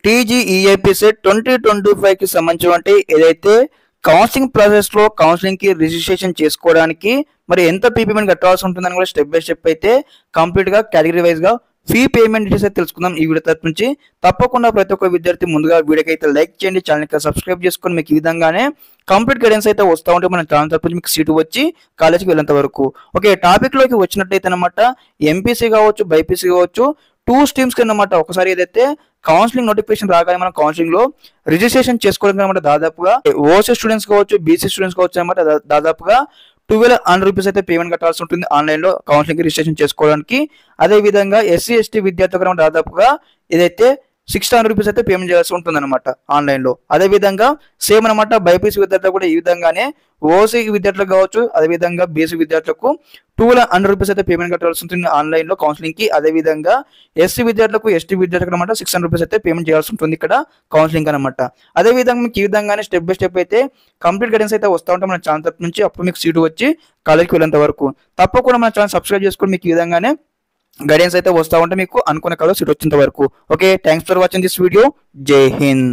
టీజీఈఏపీ set 2025కి సంబంధించినటువంటి ఏదైతే counselling ప్రాసెస్లో కౌన్సిలింగ్కి రిజిస్ట్రేషన్ చేసుకోవడానికి మరి ఎంత ఫీ పేమెంట్ కట్టాల్సి ఉంటుందని కూడా స్టెప్ బై స్టెప్ అయితే కంప్లీట్గా కేటగిరీ వైజ్గా ఫీ పేమెంట్ డీటెయిల్స్ అయితే తెలుసుకుందాం ఈ వీడియో తరపు నుంచి. తప్పకుండా ప్రతి ఒక్క విద్యార్థి ముందుగా వీడియోకి అయితే లైక్ చేయండి, ఛానల్కి సబ్స్క్రైబ్ చేసుకొని మీకు ఈ విధంగానే కంప్లీట్ గైడెన్స్ అయితే వస్తూ ఉంటే మన ఛానల్ తరపు నుంచి మీకు సీటు వచ్చి కాలేజీకి వెళ్ళేంత వరకు. ఓకే, టాపిక్లోకి వచ్చినట్టయితే అనమాట ఎంపీసీ కావచ్చు బైపీసీ కావచ్చు 2 స్ట్రీమ్స్ కి అన్నమాట ఒకసారి ఏదైతే కౌన్సిలింగ్ నోటిఫికేషన్ రాగానే మనం కౌన్సిలింగ్ లో రిజిస్ట్రేషన్ చేసుకోవడానికి అనమాట దాదాపుగా ఓసీ స్టూడెంట్స్ కావచ్చు బీసీ స్టూడెంట్స్ కావచ్చు అనమాట దాదాపుగా 1200 రూపీస్ అయితే పేమెంట్ కట్టాల్సి ఉంటుంది ఆన్లైన్ లో కౌన్సిలింగ్ రిజిస్ట్రేషన్ చేసుకోవడానికి. అదే విధంగా ఎస్సీ ఎస్టీ విద్యార్థులకు దాదాపుగా ఏదైతే 600 రూపీస్ అయితే పేమెంట్ చేయాల్సి ఉంటుంది అనమాట ఆన్లైన్ లో. అదే విధంగా సేమ్ అనమాట బైపీసీ విద్యార్థులకు కూడా ఈ విధంగానే ఓసీ విద్యార్థులకు కావచ్చు అదే విధంగా బీసీ విద్యార్థులకు 1200 రూపీస్ అయితే పేమెంట్ కట్టాల్సి ఉంటుంది ఆన్లైన్ లో కౌన్సిలింగ్ కి. అదే విధంగా ఎస్సీ విద్యార్థులకు ఎస్టీ విద్యార్థులకు అనమాట 600 రూపీస్ అయితే పేమెంట్ చేయాల్సి ఉంటుంది ఇక్కడ కౌన్సిలింగ్ అనమాట. అదే విధంగా మీకు ఈ విధంగానే స్టెప్ బై స్టెప్ అయితే కంప్లీట్ గైడెన్స్ అయితే వస్తూ ఉంటాం మన ఛానల్ తరపు నుంచి. అప్పుడు మీకు సీటు వచ్చి కాలేజీకి వెళ్ళేంత వరకు తప్పకుండా మన ఛానల్ సబ్స్క్రైబ్ చేసుకొని మీకు ఈ విధంగానే గైడెన్స్ అయితే వస్తూ ఉంటే మీకు అనుకున్న కాలేజ్ సీట్ వచ్చేంత వరకు. Okay, thanks for watching this video. జై హింద్.